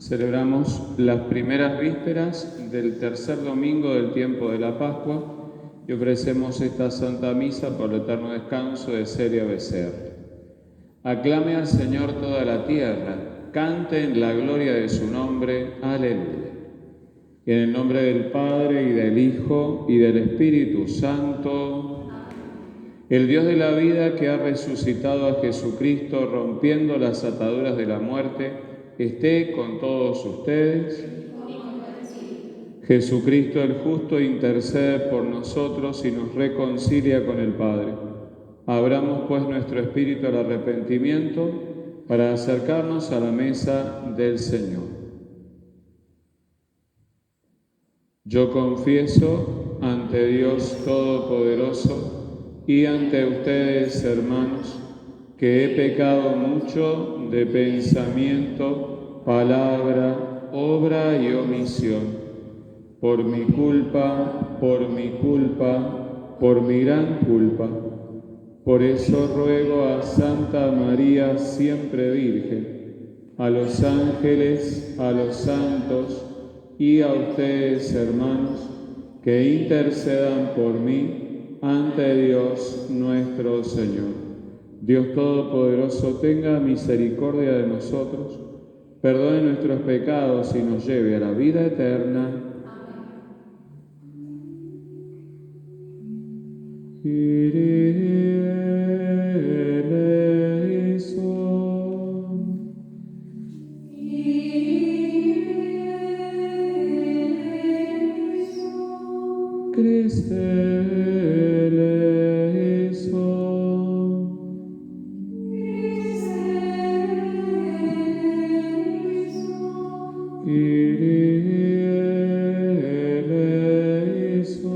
Celebramos las primeras vísperas del tercer domingo del tiempo de la Pascua y ofrecemos esta Santa Misa por el eterno descanso de Celia Becerra. Aclame al Señor toda la tierra, cante en la gloria de su nombre. Aleluya. Y en el nombre del Padre, y del Hijo, y del Espíritu Santo, el Dios de la vida que ha resucitado a Jesucristo, rompiendo las ataduras de la muerte, esté con todos ustedes. Jesucristo el justo intercede por nosotros y nos reconcilia con el Padre. Abramos pues nuestro espíritu al arrepentimiento para acercarnos a la mesa del Señor. Yo confieso ante Dios Todopoderoso y ante ustedes, hermanos, que he pecado mucho de pensamiento, palabra, obra y omisión, por mi culpa, por mi gran culpa. Por eso ruego a Santa María, siempre Virgen, a los ángeles, a los santos y a ustedes, hermanos, que intercedan por mí ante Dios nuestro Señor. Dios Todopoderoso tenga misericordia de nosotros, perdone nuestros pecados y nos lleve a la vida eterna. Kyrie eleison. Christe eleison. Kyrie eleison.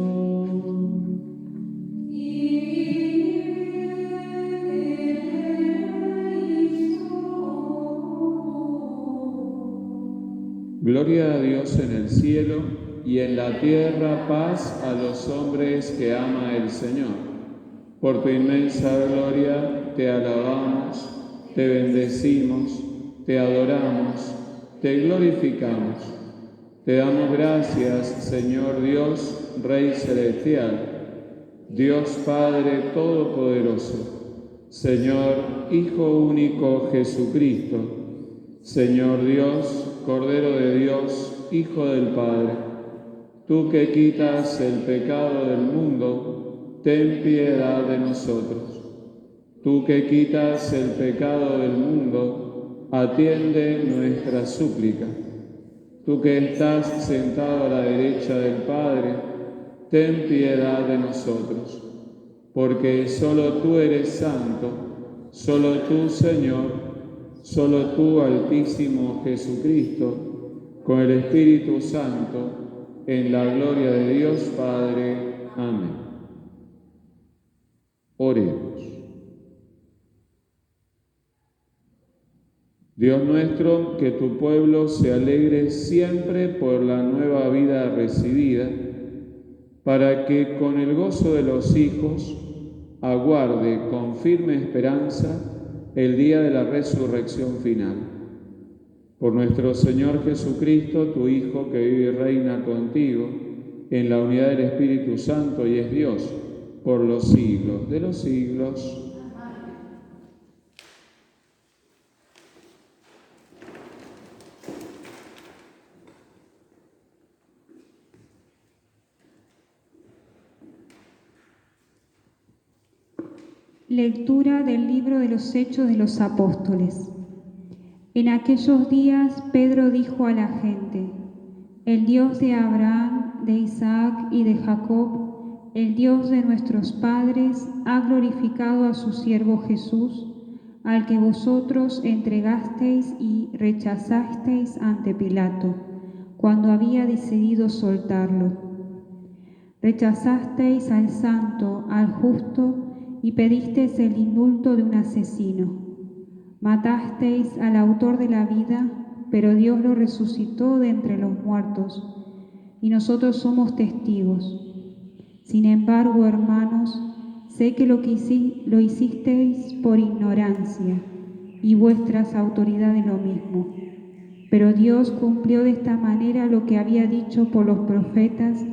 Gloria a Dios en el cielo y en la tierra paz a los hombres que ama el Señor. Por tu inmensa gloria te alabamos, te bendecimos, te adoramos, te glorificamos. Te damos gracias, Señor Dios, Rey Celestial, Dios Padre Todopoderoso, Señor Hijo único Jesucristo, Señor Dios, Cordero de Dios, Hijo del Padre, tú que quitas el pecado del mundo, ten piedad de nosotros. Tú que quitas el pecado del mundo, atiende nuestra súplica. Tú que estás sentado a la derecha del Padre, ten piedad de nosotros. Porque solo tú eres santo, solo tú, Señor, solo tú, Altísimo Jesucristo, con el Espíritu Santo, en la gloria de Dios Padre. Amén. Oremos. Dios nuestro, que tu pueblo se alegre siempre por la nueva vida recibida, para que con el gozo de los hijos aguarde con firme esperanza el día de la resurrección final. Por nuestro Señor Jesucristo, tu Hijo, que vive y reina contigo, en la unidad del Espíritu Santo y es Dios, por los siglos de los siglos. Lectura del libro de los Hechos de los Apóstoles. En aquellos días Pedro dijo a la gente: el Dios de Abraham, de Isaac y de Jacob, el Dios de nuestros padres, ha glorificado a su siervo Jesús, al que vosotros entregasteis y rechazasteis ante Pilato, cuando había decidido soltarlo. Rechazasteis al santo, al justo, y pedisteis el indulto de un asesino. Matasteis al autor de la vida, pero Dios lo resucitó de entre los muertos, y nosotros somos testigos. Sin embargo, hermanos, sé que lo hicisteis por ignorancia, y vuestras autoridades lo mismo. Pero Dios cumplió de esta manera lo que había dicho por los profetas,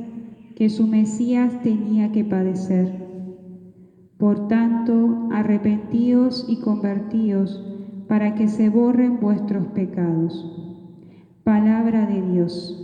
que su Mesías tenía que padecer. Por tanto, arrepentíos y convertíos, para que se borren vuestros pecados. Palabra de Dios.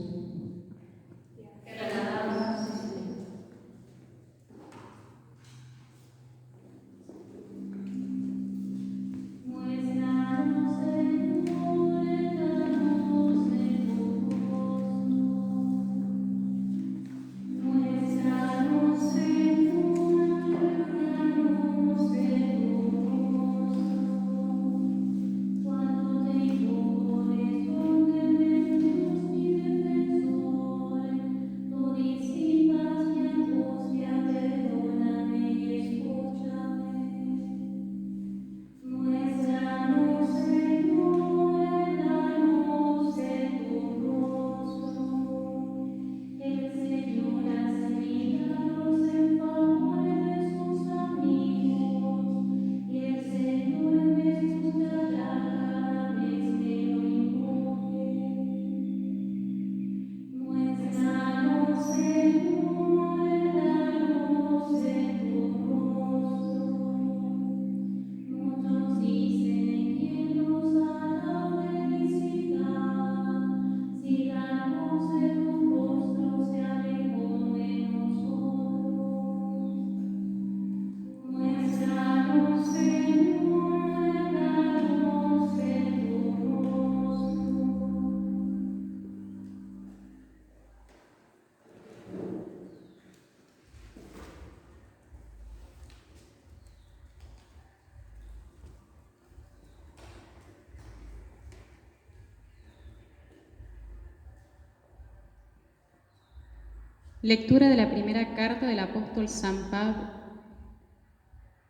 Lectura de la primera carta del apóstol San Pablo,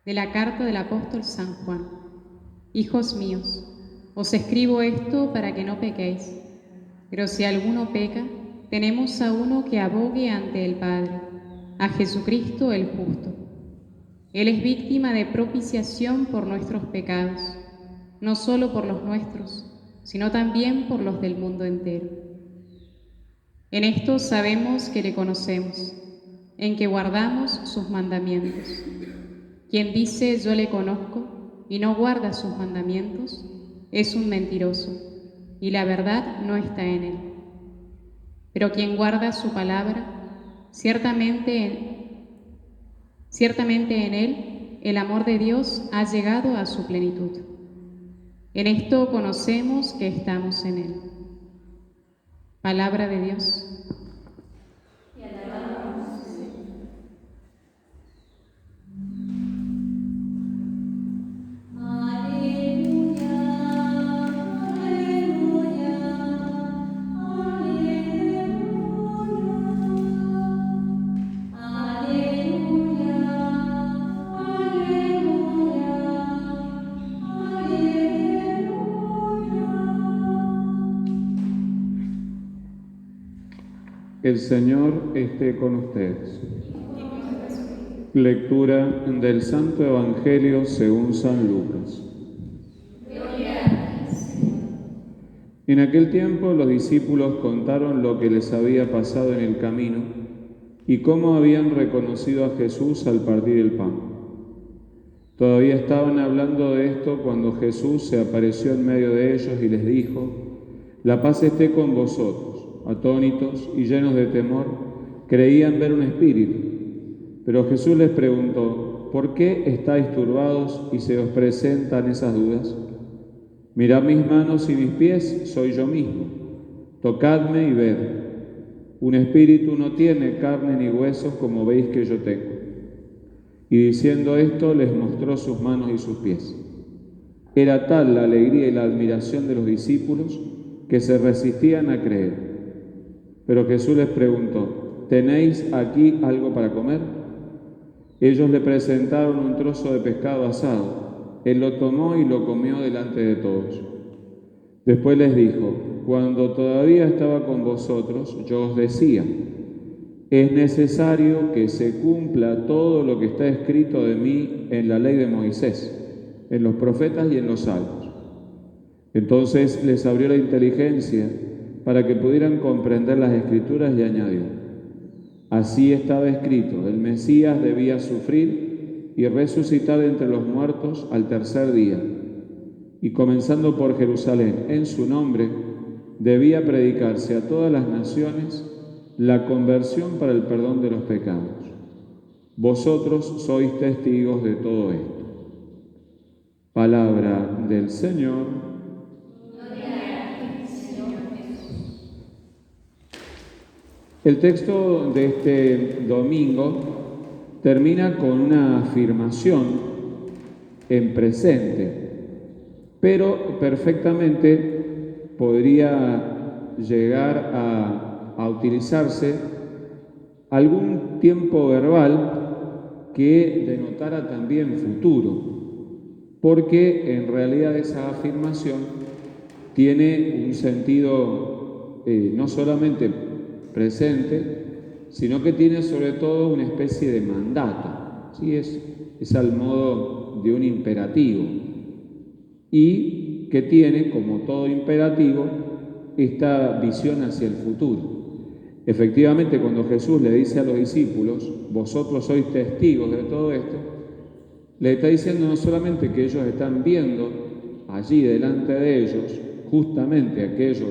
de la carta del apóstol San Juan. Hijos míos, os escribo esto para que no pequéis. Pero si alguno peca, tenemos a uno que abogue ante el Padre, a Jesucristo el justo. Él es víctima de propiciación por nuestros pecados, no solo por los nuestros, sino también por los del mundo entero. En esto sabemos que le conocemos, en que guardamos sus mandamientos. Quien dice yo le conozco y no guarda sus mandamientos, es un mentiroso, y la verdad no está en él. Pero quien guarda su palabra, ciertamente en él el amor de Dios ha llegado a su plenitud. En esto conocemos que estamos en él. Palabra de Dios. Te alabamos, Señor. Aleluya, aleluya, aleluya, aleluya, El Señor esté con ustedes. Lectura del Santo Evangelio según San Lucas. En aquel tiempo los discípulos contaron lo que les había pasado en el camino y cómo habían reconocido a Jesús al partir el pan. Todavía estaban hablando de esto cuando Jesús se apareció en medio de ellos y les dijo: «La paz esté con vosotros». Atónitos y llenos de temor, creían ver un espíritu. Pero Jesús les preguntó: ¿por qué estáis turbados y se os presentan esas dudas? Mirad mis manos y mis pies, soy yo mismo. Tocadme y ved. Un espíritu no tiene carne ni huesos como veis que yo tengo. Y diciendo esto, les mostró sus manos y sus pies. Era tal la alegría y la admiración de los discípulos que se resistían a creer. Pero Jesús les preguntó: ¿tenéis aquí algo para comer? Ellos le presentaron un trozo de pescado asado. Él lo tomó y lo comió delante de todos. Después les dijo: cuando todavía estaba con vosotros, yo os decía, es necesario que se cumpla todo lo que está escrito de mí en la ley de Moisés, en los profetas y en los salmos. Entonces les abrió la inteligencia para que pudieran comprender las Escrituras y añadió: así estaba escrito, el Mesías debía sufrir y resucitar entre los muertos al tercer día, y comenzando por Jerusalén, en su nombre, debía predicarse a todas las naciones la conversión para el perdón de los pecados. Vosotros sois testigos de todo esto. Palabra del Señor. El texto de este domingo termina con una afirmación en presente, pero perfectamente podría llegar a utilizarse algún tiempo verbal que denotara también futuro, porque en realidad esa afirmación tiene un sentido no solamente presente, sino que tiene sobre todo una especie de mandato, ¿sí? Es al modo de un imperativo, y que tiene, como todo imperativo, esta visión hacia el futuro. Efectivamente, cuando Jesús le dice a los discípulos, vosotros sois testigos de todo esto, le está diciendo no solamente que ellos están viendo allí delante de ellos, justamente aquello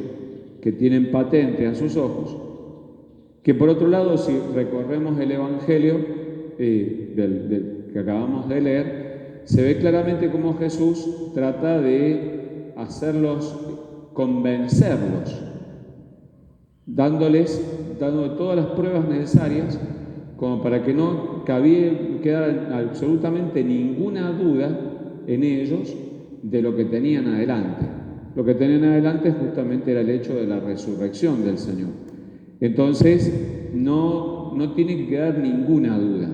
que tienen patente a sus ojos, que por otro lado, si recorremos el Evangelio que acabamos de leer, se ve claramente cómo Jesús trata de hacerlos, convencerlos, dando todas las pruebas necesarias como para que no quedara absolutamente ninguna duda en ellos de lo que tenían adelante. Lo que tenían adelante justamente era el hecho de la resurrección del Señor. Entonces, no tiene que quedar ninguna duda.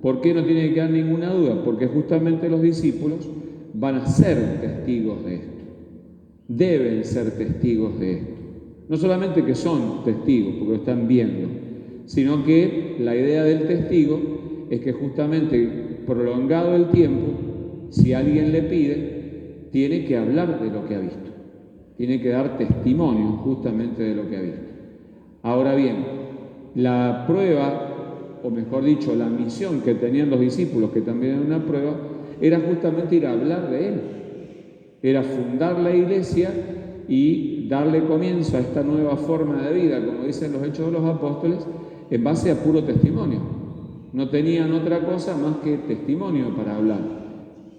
¿Por qué no tiene que quedar ninguna duda? Porque justamente los discípulos van a ser testigos de esto. Deben ser testigos de esto. No solamente que son testigos, porque lo están viendo, sino que la idea del testigo es que justamente prolongado el tiempo, si alguien le pide, tiene que hablar de lo que ha visto. Tiene que dar testimonio justamente de lo que ha visto. Ahora bien, la prueba, o mejor dicho, la misión que tenían los discípulos, que también era una prueba, era justamente ir a hablar de Él. Era fundar la iglesia y darle comienzo a esta nueva forma de vida, como dicen los Hechos de los Apóstoles, en base a puro testimonio. No tenían otra cosa más que testimonio para hablar.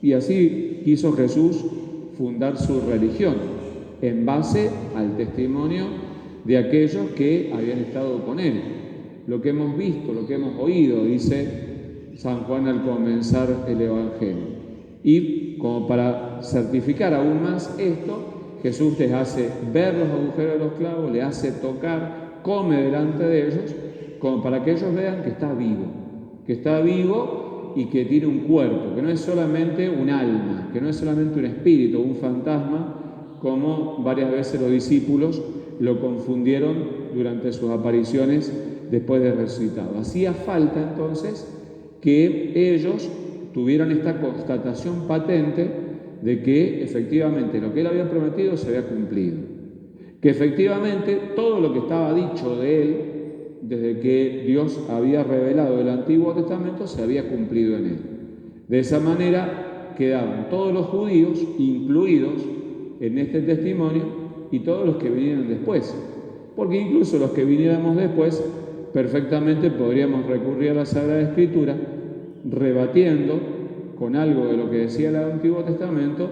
Y así quiso Jesús fundar su religión, en base al testimonio de aquellos que habían estado con Él. Lo que hemos visto, lo que hemos oído, dice San Juan al comenzar el Evangelio. Y como para certificar aún más esto, Jesús les hace ver los agujeros de los clavos, les hace tocar, come delante de ellos, como para que ellos vean que está vivo y que tiene un cuerpo, que no es solamente un alma, que no es solamente un espíritu, un fantasma, como varias veces los discípulos lo confundieron durante sus apariciones después de resucitado. Hacía falta entonces que ellos tuvieran esta constatación patente de que efectivamente lo que Él había prometido se había cumplido, que efectivamente todo lo que estaba dicho de Él, desde que Dios había revelado el Antiguo Testamento, se había cumplido en Él. De esa manera quedaban todos los judíos incluidos en este testimonio y todos los que vinieran después, porque incluso los que viniéramos después perfectamente podríamos recurrir a la Sagrada Escritura rebatiendo con algo de lo que decía el Antiguo Testamento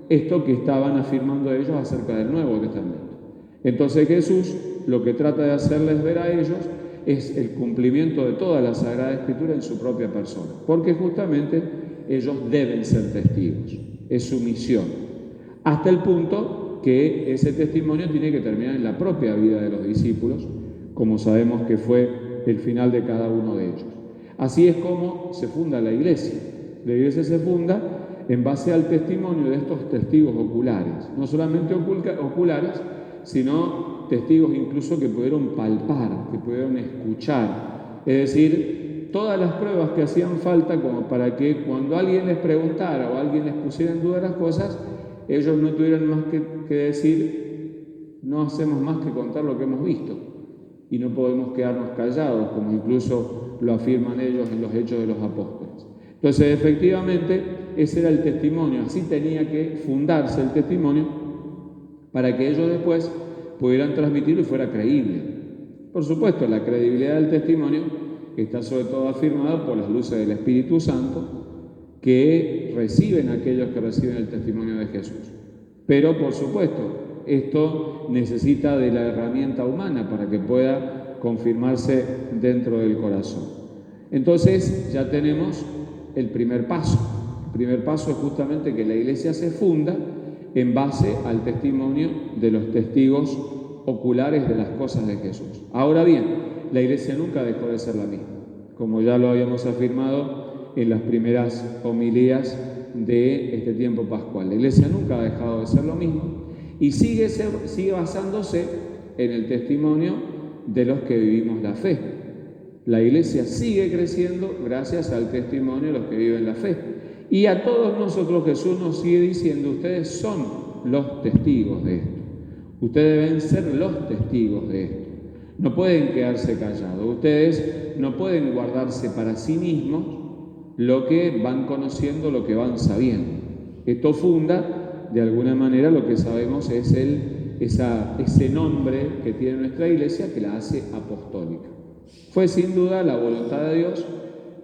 esto que estaban afirmando ellos acerca del Nuevo Testamento. Entonces Jesús lo que trata de hacerles ver a ellos es el cumplimiento de toda la Sagrada Escritura en su propia persona, porque justamente ellos deben ser testigos, es su misión, hasta el punto que ese testimonio tiene que terminar en la propia vida de los discípulos, como sabemos que fue el final de cada uno de ellos. Así es como se funda la iglesia. La iglesia se funda en base al testimonio de estos testigos oculares, no solamente oculares, sino testigos incluso que pudieron palpar, que pudieron escuchar, es decir, todas las pruebas que hacían falta como para que cuando alguien les preguntara o alguien les pusiera en duda las cosas, ellos no tuvieran más que decir, no hacemos más que contar lo que hemos visto y no podemos quedarnos callados, como incluso lo afirman ellos en los Hechos de los Apóstoles. Entonces, efectivamente, ese era el testimonio, así tenía que fundarse el testimonio para que ellos después pudieran transmitirlo y fuera creíble. Por supuesto, la credibilidad del testimonio está sobre todo afirmada por las luces del Espíritu Santo que reciben aquellos que reciben el testimonio de Jesús. Pero, por supuesto, esto necesita de la herramienta humana para que pueda confirmarse dentro del corazón. Entonces, ya tenemos el primer paso. El primer paso es justamente que la Iglesia se funda en base al testimonio de los testigos oculares de las cosas de Jesús. Ahora bien, la Iglesia nunca dejó de ser la misma, como ya lo habíamos afirmado en las primeras homilías de este tiempo pascual. La Iglesia nunca ha dejado de ser lo mismo y sigue basándose en el testimonio de los que vivimos la fe. La Iglesia sigue creciendo gracias al testimonio de los que viven la fe. Y a todos nosotros Jesús nos sigue diciendo, ustedes son los testigos de esto. Ustedes deben ser los testigos de esto. No pueden quedarse callados. Ustedes no pueden guardarse para sí mismos lo que van conociendo, lo que van sabiendo. Esto funda, de alguna manera, lo que sabemos es ese nombre que tiene nuestra Iglesia que la hace apostólica. Fue sin duda la voluntad de Dios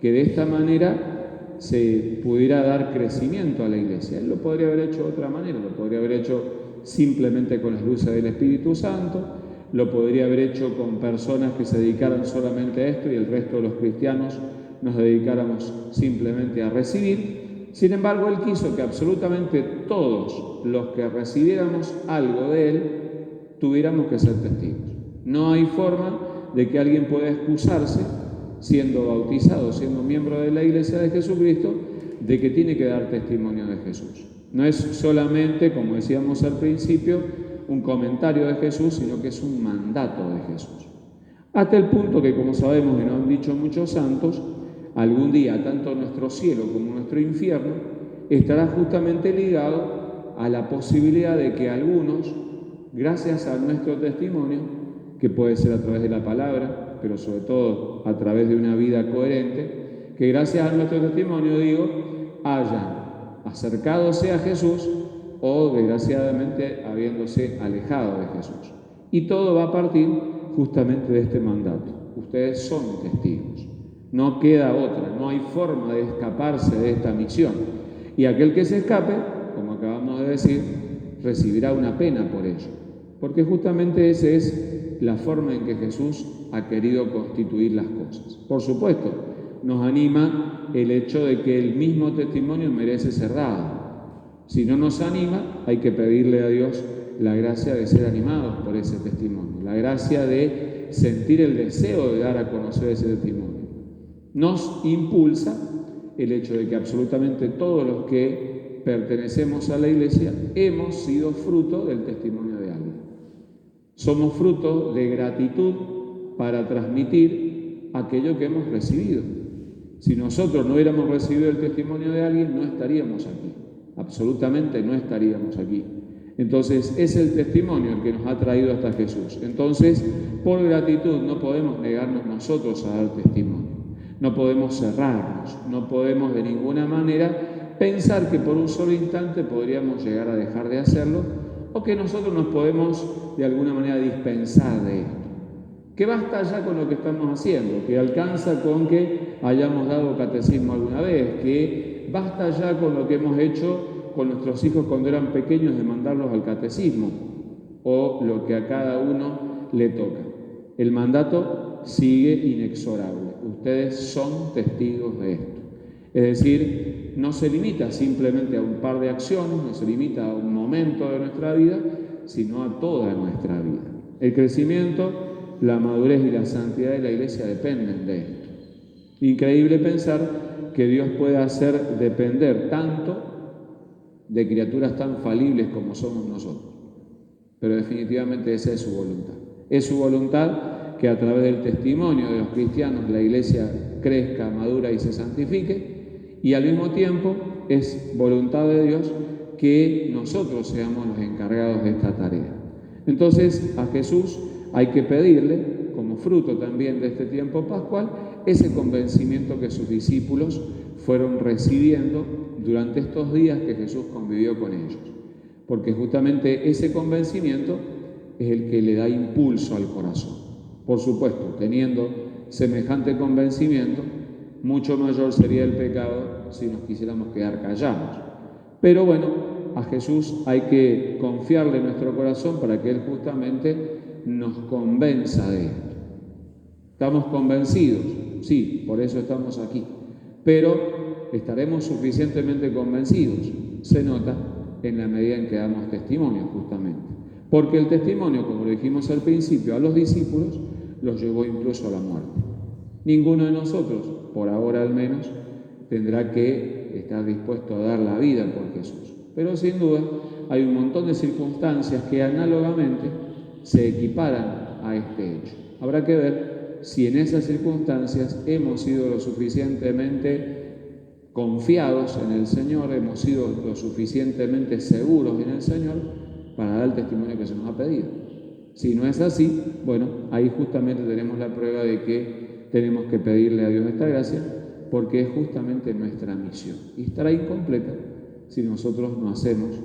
que de esta manera se pudiera dar crecimiento a la Iglesia. Él lo podría haber hecho de otra manera, lo podría haber hecho simplemente con las luces del Espíritu Santo, lo podría haber hecho con personas que se dedicaran solamente a esto y el resto de los cristianos nos dedicáramos simplemente a recibir. Sin embargo, Él quiso que absolutamente todos los que recibiéramos algo de Él tuviéramos que ser testigos. No hay forma de que alguien pueda excusarse siendo bautizado, siendo miembro de la Iglesia de Jesucristo, de que tiene que dar testimonio de Jesús. No es solamente, como decíamos al principio, un comentario de Jesús, sino que es un mandato de Jesús. Hasta el punto que, como sabemos y nos han dicho muchos santos, algún día tanto nuestro cielo como nuestro infierno estará justamente ligado a la posibilidad de que algunos, gracias a nuestro testimonio, que puede ser a través de la palabra, pero sobre todo a través de una vida coherente, que gracias a nuestro testimonio, hayan acercadose a Jesús o desgraciadamente habiéndose alejado de Jesús. Y todo va a partir justamente de este mandato. Ustedes son testigos. No queda otra, no hay forma de escaparse de esta misión. Y aquel que se escape, como acabamos de decir, recibirá una pena por ello. Porque justamente esa es la forma en que Jesús ha querido constituir las cosas. Por supuesto, nos anima el hecho de que el mismo testimonio merece ser dado. Si no nos anima, hay que pedirle a Dios la gracia de ser animados por ese testimonio, la gracia de sentir el deseo de dar a conocer ese testimonio. Nos impulsa el hecho de que absolutamente todos los que pertenecemos a la Iglesia hemos sido fruto del testimonio de alguien. Somos fruto de gratitud para transmitir aquello que hemos recibido. Si nosotros no hubiéramos recibido el testimonio de alguien, no estaríamos aquí. Absolutamente no estaríamos aquí. Entonces, es el testimonio el que nos ha traído hasta Jesús. Entonces, por gratitud no podemos negarnos nosotros a dar testimonio. No podemos cerrarnos, no podemos de ninguna manera pensar que por un solo instante podríamos llegar a dejar de hacerlo o que nosotros nos podemos de alguna manera dispensar de esto. Que basta ya con lo que estamos haciendo, que alcanza con que hayamos dado catecismo alguna vez, que basta ya con lo que hemos hecho con nuestros hijos cuando eran pequeños de mandarlos al catecismo o lo que a cada uno le toca. El mandato sigue inexorable. Ustedes son testigos de esto. Es decir, no se limita simplemente a un par de acciones, no se limita a un momento de nuestra vida, sino a toda nuestra vida. El crecimiento, la madurez y la santidad de la Iglesia dependen de esto. Increíble pensar que Dios pueda hacer depender tanto de criaturas tan falibles como somos nosotros. Pero definitivamente esa es su voluntad. Es su voluntad que a través del testimonio de los cristianos la Iglesia crezca, madura y se santifique, y al mismo tiempo es voluntad de Dios que nosotros seamos los encargados de esta tarea. Entonces, a Jesús hay que pedirle, como fruto también de este tiempo pascual, ese convencimiento que sus discípulos fueron recibiendo durante estos días que Jesús convivió con ellos. Porque justamente ese convencimiento es el que le da impulso al corazón. Por supuesto, teniendo semejante convencimiento, mucho mayor sería el pecado si nos quisiéramos quedar callados. Pero bueno, a Jesús hay que confiarle nuestro corazón para que Él justamente nos convenza de esto. ¿Estamos convencidos? Sí, por eso estamos aquí. Pero estaremos suficientemente convencidos, se nota en la medida en que damos testimonio justamente. Porque el testimonio, como lo dijimos al principio, a los discípulos los llevó incluso a la muerte. Ninguno de nosotros, por ahora al menos, tendrá que estar dispuesto a dar la vida por Jesús. Pero sin duda hay un montón de circunstancias que análogamente se equiparan a este hecho. Habrá que ver si en esas circunstancias hemos sido lo suficientemente confiados en el Señor, hemos sido lo suficientemente seguros en el Señor para dar el testimonio que se nos ha pedido. Si no es así, bueno, ahí justamente tenemos la prueba de que tenemos que pedirle a Dios esta gracia, porque es justamente nuestra misión. Y estará incompleta si nosotros no hacemos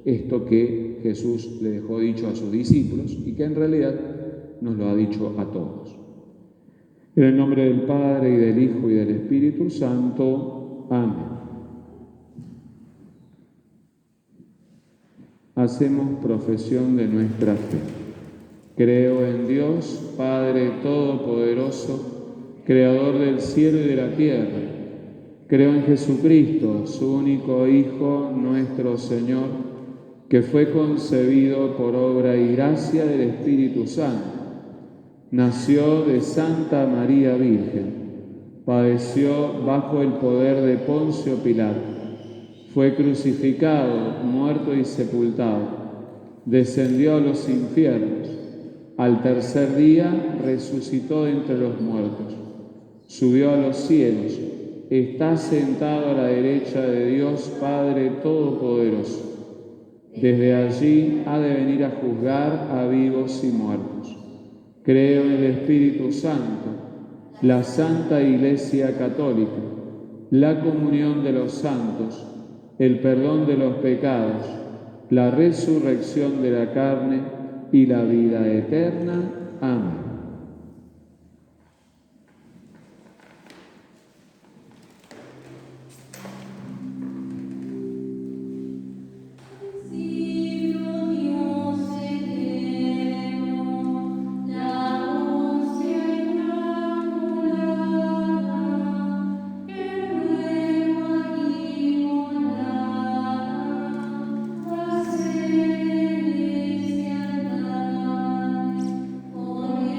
esto que Jesús le dejó dicho a sus discípulos y que en realidad nos lo ha dicho a todos. En el nombre del Padre, y del Hijo, y del Espíritu Santo. Amén. Hacemos profesión de nuestra fe. Creo en Dios, Padre Todopoderoso, Creador del cielo y de la tierra. Creo en Jesucristo, su único Hijo, nuestro Señor, que fue concebido por obra y gracia del Espíritu Santo. Nació de Santa María Virgen. Padeció bajo el poder de Poncio Pilato. Fue crucificado, muerto y sepultado. Descendió a los infiernos. Al tercer día resucitó de entre los muertos. Subió a los cielos. Está sentado a la derecha de Dios Padre Todopoderoso. Desde allí ha de venir a juzgar a vivos y muertos. Creo en el Espíritu Santo, la Santa Iglesia Católica, la comunión de los santos, el perdón de los pecados, la resurrección de la carne y la vida eterna. Amén. Por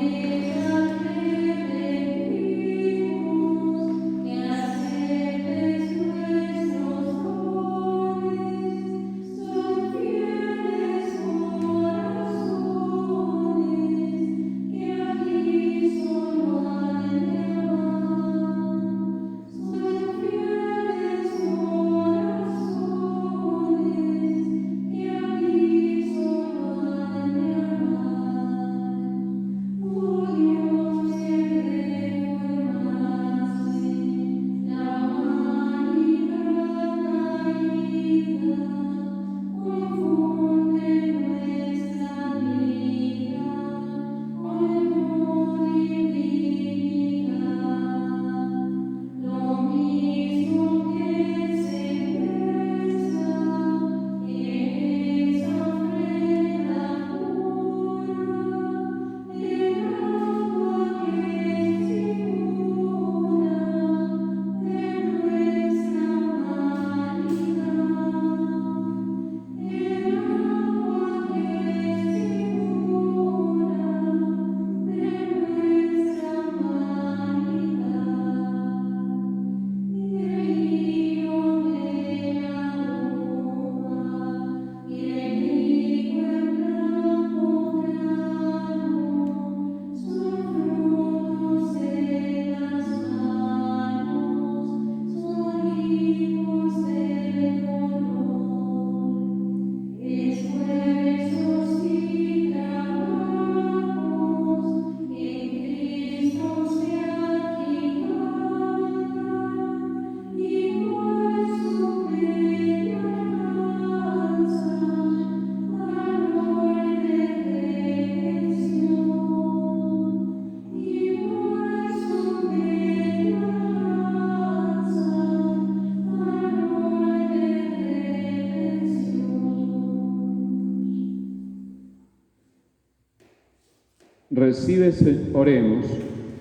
Oremos,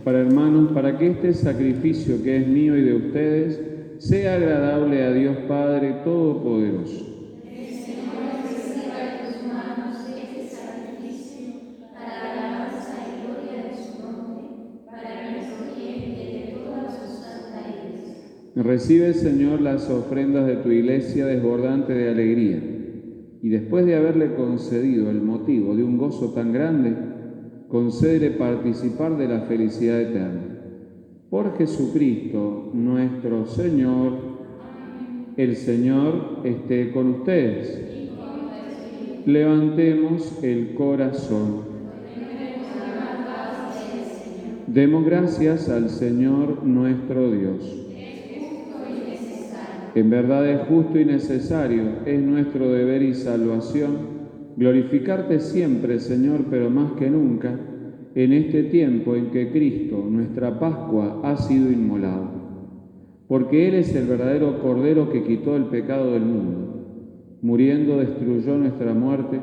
hermanos, para que este sacrificio que es mío y de ustedes sea agradable a Dios Padre Todopoderoso. Recibe, Señor, las ofrendas de tu Iglesia desbordante de alegría, y después de haberle concedido el motivo de un gozo tan grande, concédele participar de la felicidad eterna. Por Jesucristo nuestro Señor. El Señor esté con ustedes. Levantemos el corazón. Demos gracias al Señor nuestro Dios. En verdad es justo y necesario, es nuestro deber y salvación, glorificarte siempre, Señor, pero más que nunca, en este tiempo en que Cristo, nuestra Pascua, ha sido inmolado. Porque Él es el verdadero Cordero que quitó el pecado del mundo. Muriendo destruyó nuestra muerte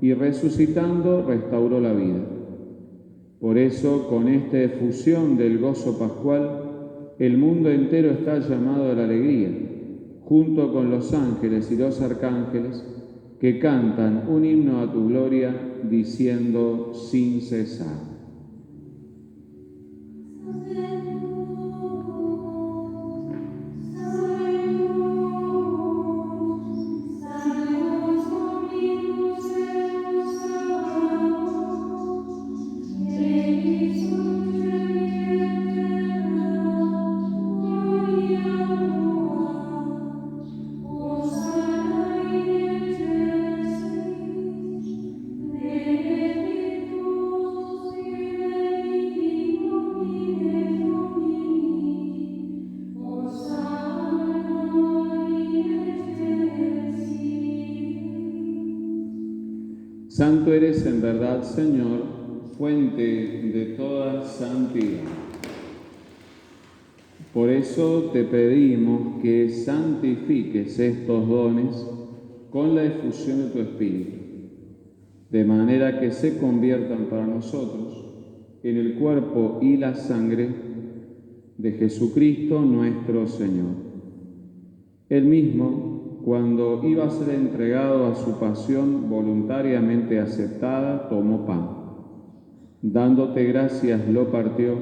y resucitando restauró la vida. Por eso, con esta efusión del gozo pascual, el mundo entero está llamado a la alegría, junto con los ángeles y los arcángeles, que cantan un himno a tu gloria, diciendo sin cesar. Santo eres en verdad, Señor, fuente de toda santidad. Por eso te pedimos que santifiques estos dones con la efusión de tu Espíritu, de manera que se conviertan para nosotros en el cuerpo y la sangre de Jesucristo nuestro Señor. Él mismo, cuando iba a ser entregado a su pasión voluntariamente aceptada, tomó pan. Dándote gracias, lo partió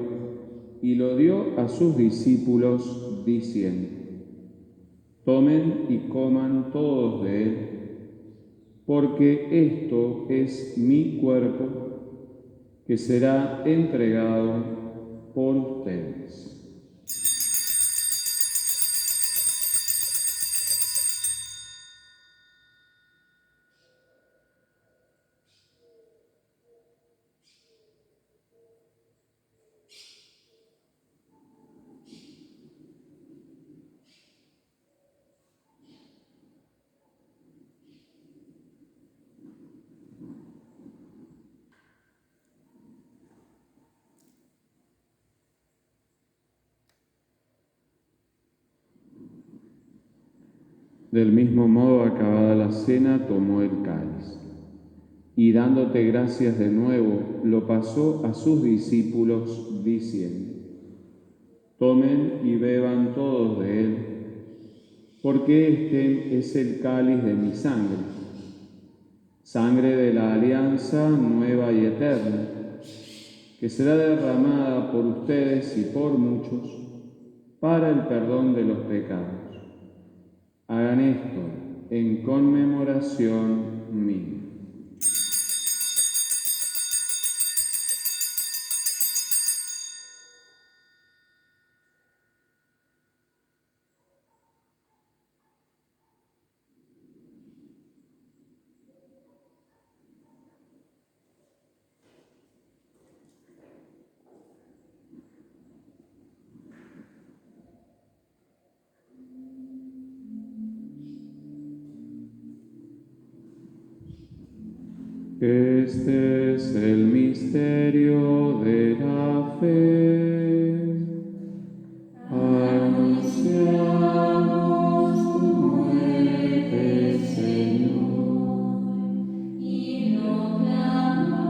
y lo dio a sus discípulos, diciendo: tomen y coman todos de él, porque esto es mi cuerpo, que será entregado por ustedes. Del mismo modo, acabada la cena, tomó el cáliz y, dándote gracias de nuevo, lo pasó a sus discípulos, diciendo: tomen y beban todos de él, porque este es el cáliz de mi sangre, sangre de la alianza nueva y eterna, que será derramada por ustedes y por muchos para el perdón de los pecados. Hagan esto en conmemoración mía. Este es el misterio de la fe. Anunciamos tu muerte, Señor, y proclamamos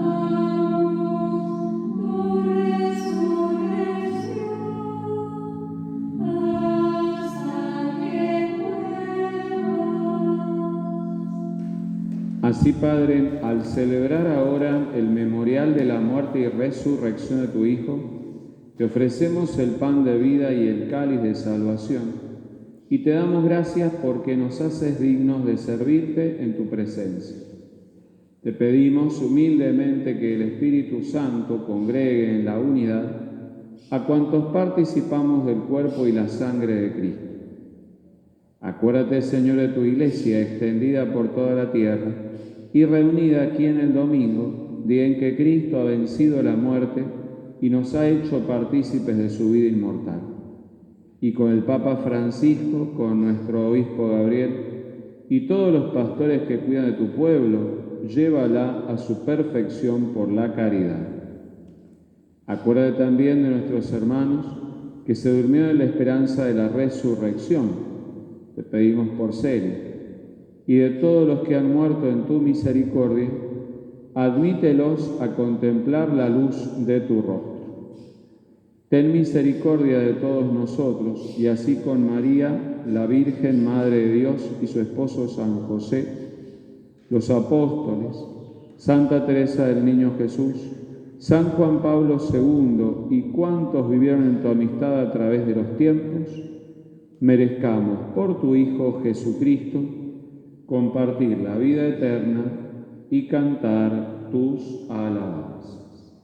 Así, Padre, al celebrar ahora el memorial de la muerte y resurrección de tu Hijo, te ofrecemos el pan de vida y el cáliz de salvación, y te damos gracias porque nos haces dignos de servirte en tu presencia. Te pedimos humildemente que el Espíritu Santo congregue en la unidad a cuantos participamos del cuerpo y la sangre de Cristo. Acuérdate, Señor, de tu Iglesia extendida por toda la tierra y reunida aquí en el domingo, día en que Cristo ha vencido la muerte y nos ha hecho partícipes de su vida inmortal. Y con el Papa Francisco, con nuestro obispo Gabriel y todos los pastores que cuidan de tu pueblo, llévala a su perfección por la caridad. Acuérdate también de nuestros hermanos que se durmieron en la esperanza de la resurrección. Te pedimos por Celia. Y de todos los que han muerto en tu misericordia, admítelos a contemplar la luz de tu rostro. Ten misericordia de todos nosotros, y así con María, la Virgen Madre de Dios, y su esposo San José, los apóstoles, Santa Teresa del Niño Jesús, San Juan Pablo II y cuantos vivieron en tu amistad a través de los tiempos, merezcamos por tu Hijo Jesucristo compartir la vida eterna y cantar tus alabanzas.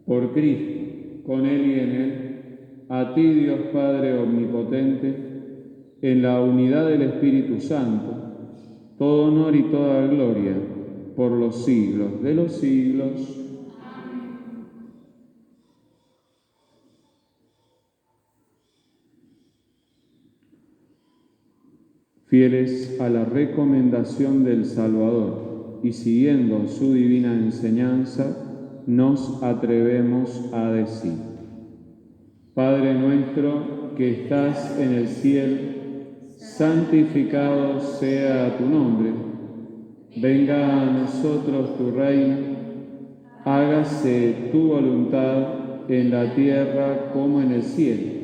Por Cristo, con Él y en Él, a ti, Dios Padre Omnipotente, en la unidad del Espíritu Santo, todo honor y toda gloria por los siglos de los siglos. Amén. Fieles a la recomendación del Salvador y siguiendo su divina enseñanza, nos atrevemos a decir: Padre nuestro que estás en el cielo, santificado sea tu nombre. Venga a nosotros tu reino, hágase tu voluntad en la tierra como en el cielo.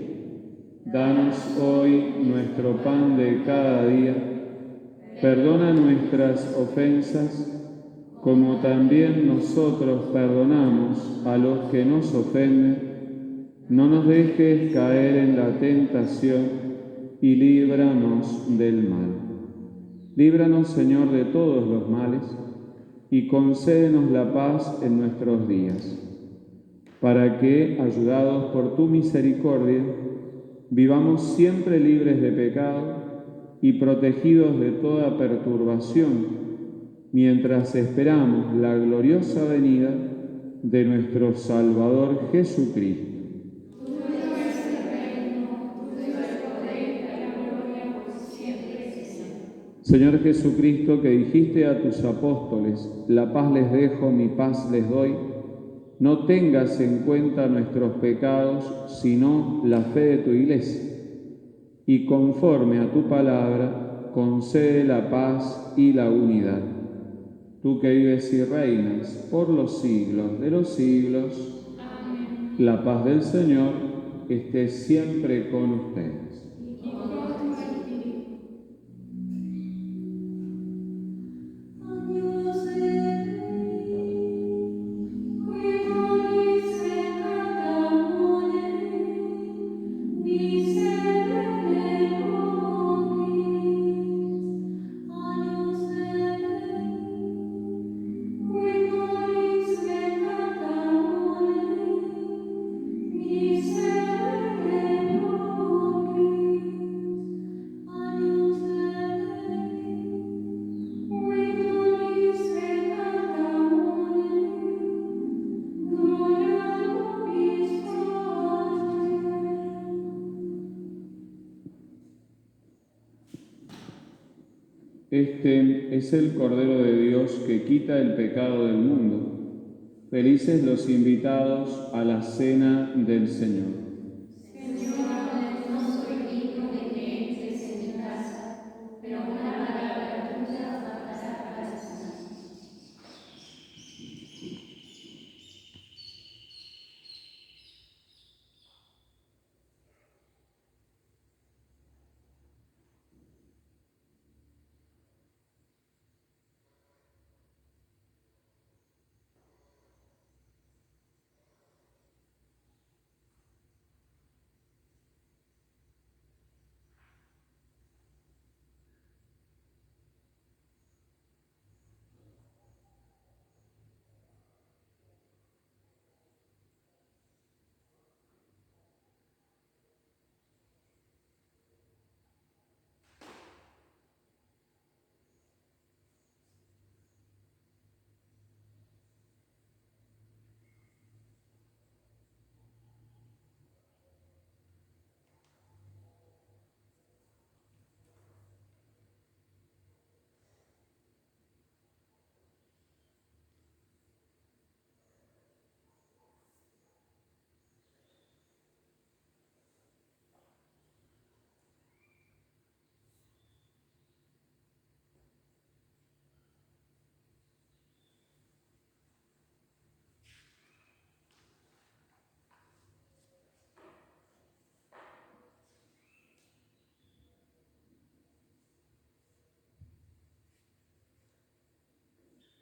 Danos hoy nuestro pan de cada día. Perdona nuestras ofensas, como también nosotros perdonamos a los que nos ofenden. No nos dejes caer en la tentación y líbranos del mal. Líbranos, Señor, de todos los males y concédenos la paz en nuestros días, para que, ayudados por tu misericordia, vivamos siempre libres de pecado y protegidos de toda perturbación, mientras esperamos la gloriosa venida de nuestro Salvador Jesucristo. Señor Jesucristo, que dijiste a tus apóstoles, la paz les dejo, mi paz les doy, no tengas en cuenta nuestros pecados, sino la fe de tu Iglesia. Y conforme a tu palabra, concede la paz y la unidad. Tú que vives y reinas por los siglos de los siglos. Amén. La paz del Señor esté siempre con ustedes. Este es el Cordero de Dios que quita el pecado del mundo. Felices los invitados a la cena del Señor. Señor, no soy digno de que entres en mi casa, pero una palabra tuya bastará para sanar.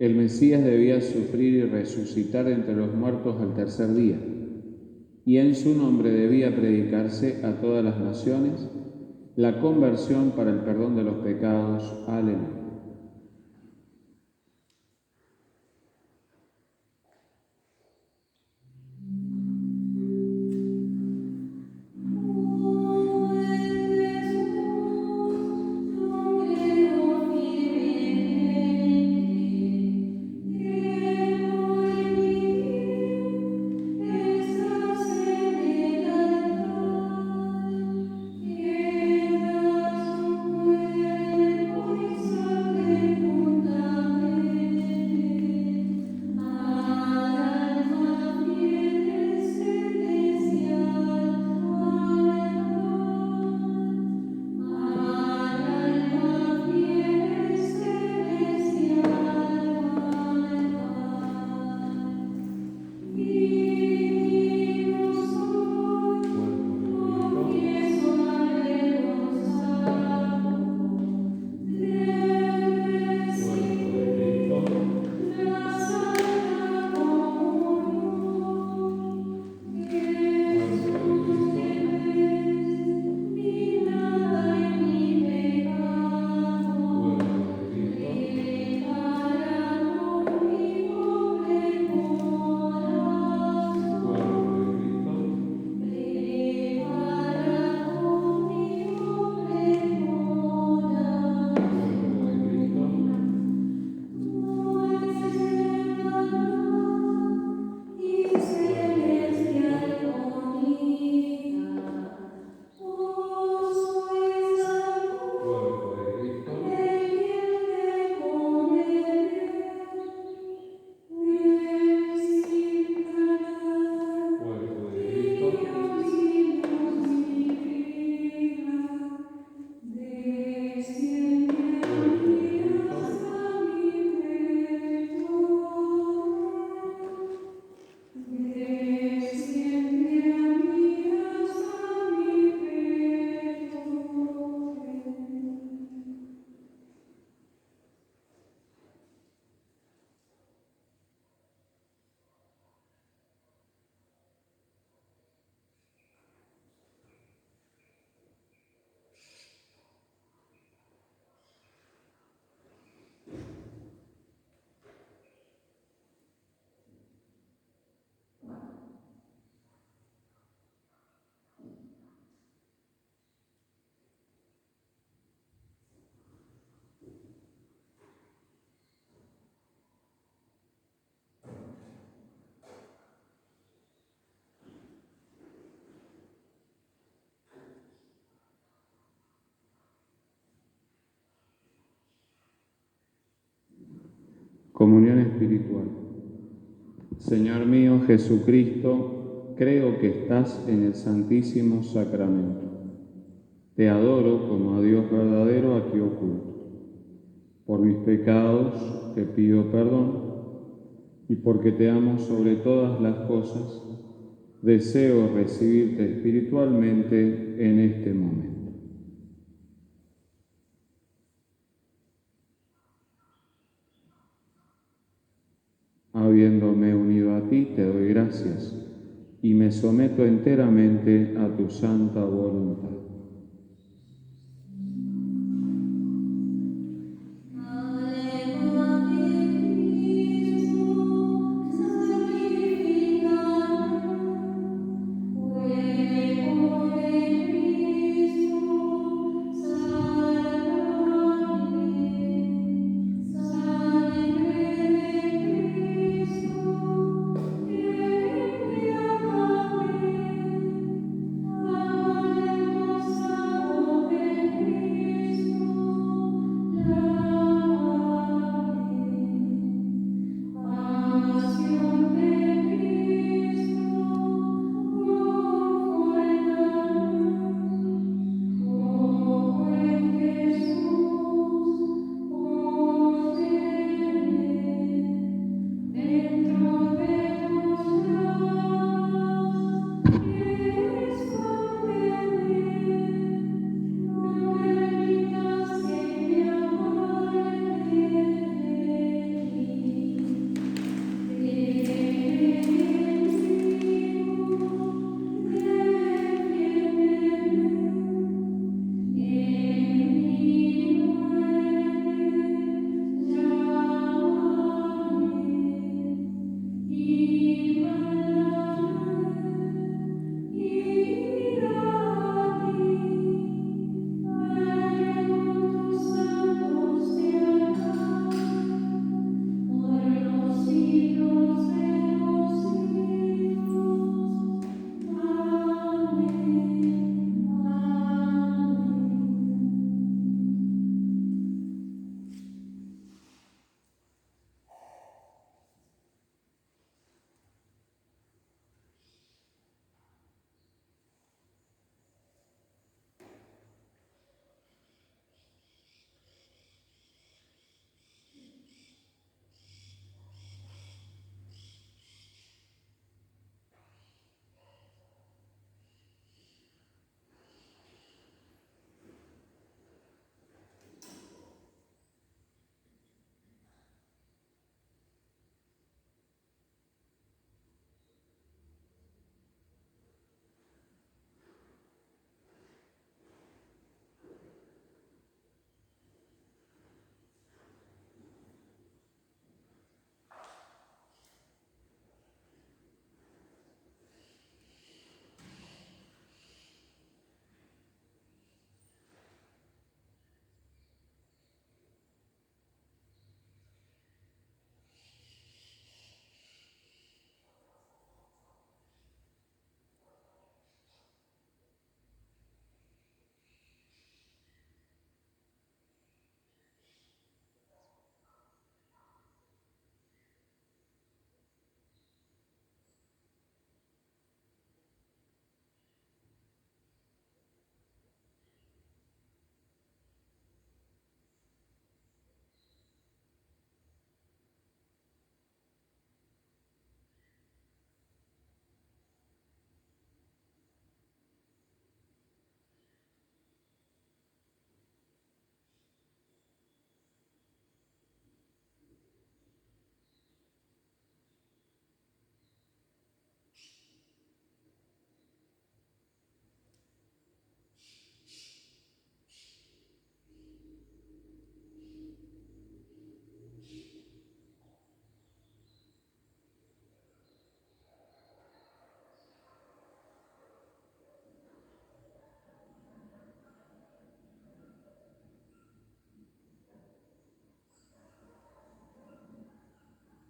El Mesías debía sufrir y resucitar entre los muertos al tercer día, y en su nombre debía predicarse a todas las naciones la conversión para el perdón de los pecados. Aleluya. Comunión espiritual. Señor mío Jesucristo, creo que estás en el Santísimo Sacramento. Te adoro como a Dios verdadero aquí oculto. Por mis pecados te pido perdón y porque te amo sobre todas las cosas, deseo recibirte espiritualmente en este momento. Habiéndome unido a ti, te doy gracias y me someto enteramente a tu santa voluntad.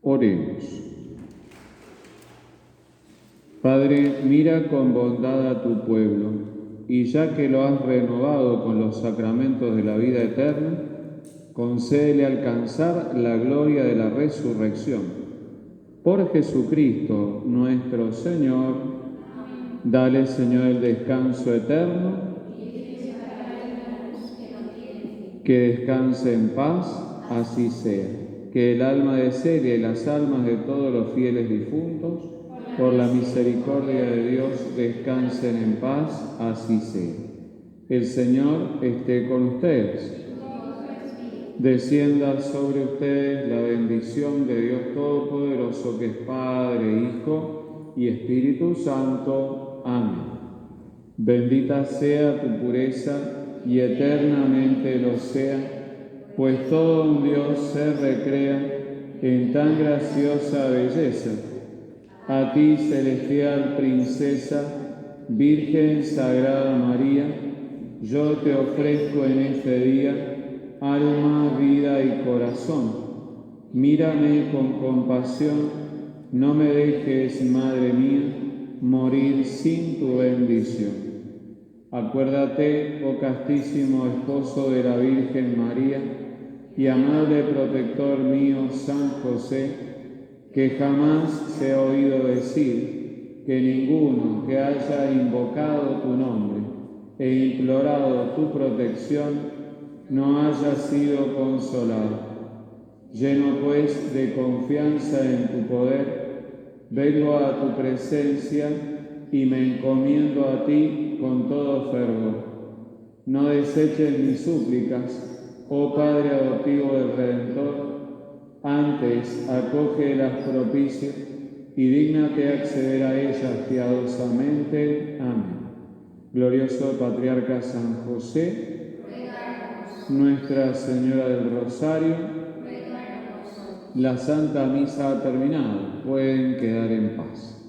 Oremos. Padre, mira con bondad a tu pueblo, y ya que lo has renovado con los sacramentos de la vida eterna, concédele alcanzar la gloria de la resurrección. Por Jesucristo nuestro Señor, dale, Señor, el descanso eterno, que descanse en paz, así sea. Que el alma de Celia y las almas de todos los fieles difuntos, por la misericordia de Dios, descansen en paz, así sea. El Señor esté con ustedes. Descienda sobre ustedes la bendición de Dios Todopoderoso, que es Padre, Hijo y Espíritu Santo. Amén. Bendita sea tu pureza y eternamente lo sea, pues todo un Dios se recrea en tan graciosa belleza. A ti, celestial princesa, Virgen Sagrada María, yo te ofrezco en este día alma, vida y corazón. Mírame con compasión, no me dejes, Madre mía, morir sin tu bendición. Acuérdate, oh castísimo esposo de la Virgen María, y amable protector mío, San José, que jamás se ha oído decir que ninguno que haya invocado tu nombre e implorado tu protección no haya sido consolado. Lleno pues de confianza en tu poder, vengo a tu presencia y me encomiendo a ti con todo fervor. No deseches mis súplicas, oh Padre adoptivo del Redentor, antes acógelas propicio y dígnate acceder a ellas piadosamente. Amén. Glorioso Patriarca San José, Nuestra Señora del Rosario, la Santa Misa ha terminado. Pueden quedar en paz.